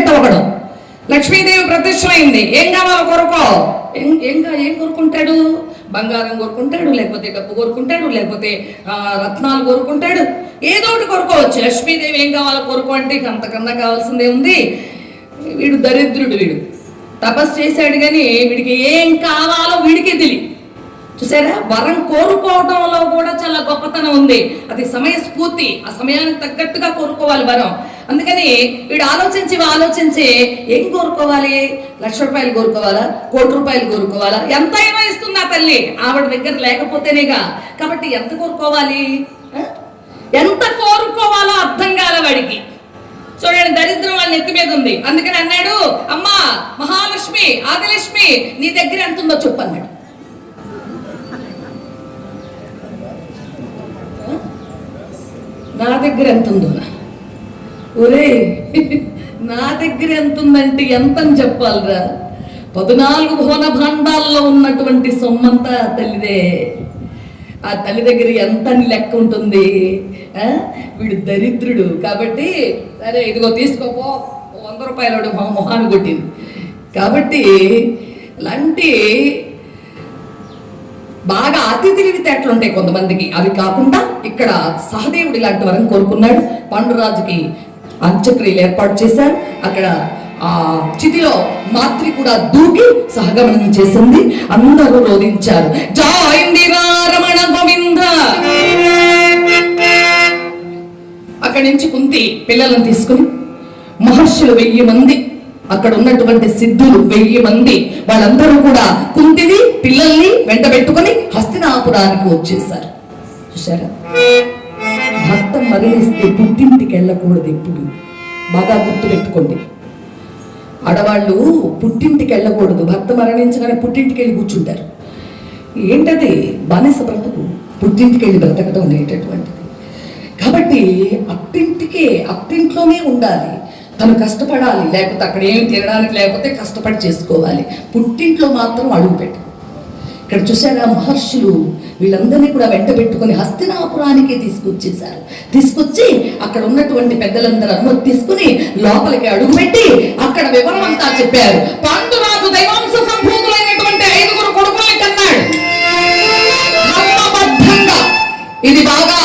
చేత ఒకడు. లక్ష్మీదేవి ప్రత్యక్షమైంది. ఏం కావాలో కోరుకో. ఏం కోరుకుంటాడు? బంగారం కోరుకుంటాడు, లేకపోతే డబ్బు కోరుకుంటాడు, లేకపోతే రత్నాలు కోరుకుంటాడు, ఏదో ఒకటి కోరుకోవచ్చు. లక్ష్మీదేవి ఏం కావాలో కోరుకో అంటే ఇక అంతకన్నా కావాల్సిందే ఉంది. వీడు దరిద్రుడు, వీడు తపస్సు చేశాడు కానీ వీడికి ఏం కావాలో వీడికే తెలియదు. చూసారా, వరం కోరుకోవడంలో కూడా చాలా గొప్పతనం ఉంది. అది సమయస్ఫూర్తి, ఆ సమయానికి తగ్గట్టుగా కోరుకోవాలి వరం. అందుకని వీడు ఆలోచించి ఏం కోరుకోవాలి? 1,00,000 రూపాయలు కోరుకోవాలా, 1,00,00,000 రూపాయలు కోరుకోవాలా? ఎంతైనా ఇస్తుంది ఆ తల్లి, ఆవిడ దగ్గర లేకపోతేనేగా. కాబట్టి ఎంత కోరుకోవాలి, ఎంత కోరుకోవాలో అర్థం కాల వాడికి. చూడండి, దరిద్రం వాళ్ళ నెత్తి మీద ఉంది. అందుకని అన్నాడు, అమ్మా మహాలక్ష్మి, ఆదిలక్ష్మి, నీ దగ్గర ఎంత ఉందో చెప్పు అన్నాడు. నా దగ్గర ఎంత ఉందో, ఒరే నా దగ్గర ఎంత ఉందంటే ఎంతని చెప్పాలిరా? 14 భువన భాండాల్లో ఉన్నటువంటి సొమ్మంతా తల్లిదే. ఆ తల్లి దగ్గర ఎంత లెక్క ఉంటుంది. వీడు దరిద్రుడు కాబట్టి సరే ఇదిగో తీసుకోపో, 100 రూపాయలు మొహాన్ని కొట్టింది. కాబట్టి ఇలాంటి బాగా అతి తెలివితేటలు ఉంటాయి కొంతమందికి. అవి కాకుండా ఇక్కడ సహదేవుడు ఇలాంటి వరం కోరుకున్నాడు. పాండురాజుకి అంత్యక్రియలు ఏర్పాటు చేశారు. అక్కడ ఆ చితిలో మాతృ కూడా దూకి సహగమనం చేసింది. అందరూ రోధించారు, జయిందిరా రమణ గోవింద. అక్కడి నుంచి కుంతి పిల్లలను తీసుకుని మహర్షులు 1000 మంది, అక్కడ ఉన్నటువంటి సిద్ధులు 1000 మంది, వాళ్ళందరూ కూడా కుంతిని పిల్లల్ని వెంట పెట్టుకుని హస్తినాపురానికి వచ్చేసారు. చూసారా, భర్త మరణిస్తే పుట్టింటికి వెళ్ళకూడదు. ఎప్పుడు బాగా గుర్తు పెట్టుకోండి, ఆడవాళ్ళు పుట్టింటికి వెళ్ళకూడదు. భర్త మరణించగానే పుట్టింటికి వెళ్ళి కూర్చుంటారు. ఏంటది? బానిస బ్రతుకు, పుట్టింటికి వెళ్ళి బ్రతకడం అనేటటువంటిది. కాబట్టి అత్తింట్లోనే ఉండాలి. తను కష్టపడాలి, లేకపోతే అక్కడ ఏమి తినడానికి లేకపోతే కష్టపడి చేసుకోవాలి. పుట్టింట్లో మాత్రం అడుగు పెట్టు. ఇక్కడ చూసారా, మహర్షులు వీళ్ళందరినీ కూడా వెంట పెట్టుకుని హస్తినాపురానికి తీసుకొచ్చేసారు. తీసుకొచ్చి అక్కడ ఉన్నటువంటి పెద్దలందరూ అనుమతి తీసుకుని లోపలికి అడుగుపెట్టి అక్కడ వివరం అంతా చెప్పారు. పాండురాజు దైవాంశ సంభూతులైనటువంటి 5 కొడుకుల్ని కన్నాడు. ధర్మబద్ధంగా, ఇది బాగా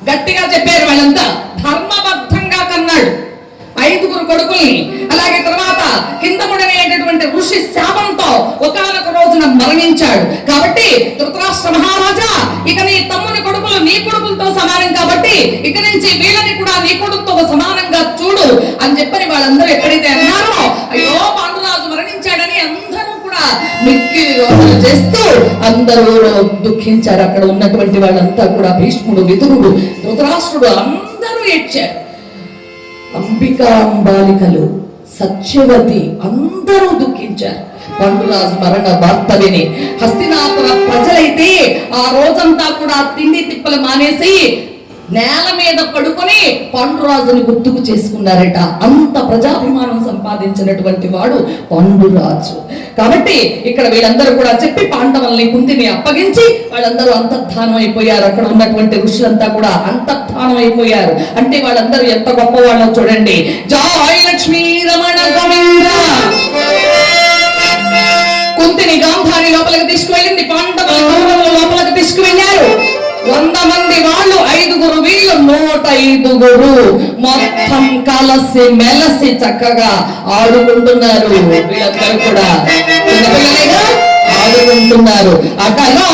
గట్టిగా చెప్పారు వాళ్ళంతా, ధర్మబద్ధంగా కన్నాడు 5 కొడుకుల్ని. అలాగే తర్వాత కిందముడనేటటువంటి ఋషి శాపంతో ఒకానొక రోజున మరణించాడు. కాబట్టి ధృతరాష్ట్ర మహారాజా, ఇక నీ తమ్ముని కొడుకులు నీ కొడుకులతో సమానం కాబట్టి ఇక నుంచి వీళ్ళని కూడా నీ కొడుకుతో సమానంగా చూడు అని చెప్పని వాళ్ళందరూ ఎక్కడైతే అన్నారో, అయ్యో పాండురాజు మరణించాడని అందరూ కూడా మిక్కిలి రోదన చేస్తూ అందరూ దుఃఖించారు. అక్కడ ఉన్నటువంటి వాళ్ళంతా కూడా భీష్ముడు, విదురుడు, ధృతరాష్ట్రుడు అందరూ ఏడ్చారు. అంబికా బాలికలు, సత్యవతి అందరూ దుఃఖించారు. పాండురాజు మరణ వార్త విని హస్తినాపుర ప్రజలైతే ఆ రోజంతా కూడా తిండి తిప్పలు మానేసి నేల మీద పడుకొని పాండురాజుని గుర్తుకు చేసుకున్నారట. అంత ప్రజాభిమానం సంపాదించినటువంటి వాడు పాండురాజు. కాబట్టి ఇక్కడ వీళ్ళందరూ కూడా చెప్పి పాండవుల్ని కుంతిని అప్పగించి వాళ్ళందరూ అంతర్ధానం అయిపోయారు. అక్కడ ఉన్నటువంటి ఋషులంతా కూడా అంతర్ధానం అయిపోయారు. అంటే వాళ్ళందరూ ఎంత గొప్ప వాళ్ళో చూడండి. జై లక్ష్మీ రమణ గోవింద. కుంతిని గాంధారి లోపలికి తీసుకువెళ్ళింది, పాండవులు లోపలికి తీసుకువెళ్ళారు. 100 మంది వాళ్ళు, 5 వీళ్ళు, 105 మొత్తం కలసి మెలసి చక్కగా ఆడుకుంటున్నారు. వీళ్ళందరూ కూడా చిన్నపిల్లలేగా ఆడుకుంటున్నారు. అటలో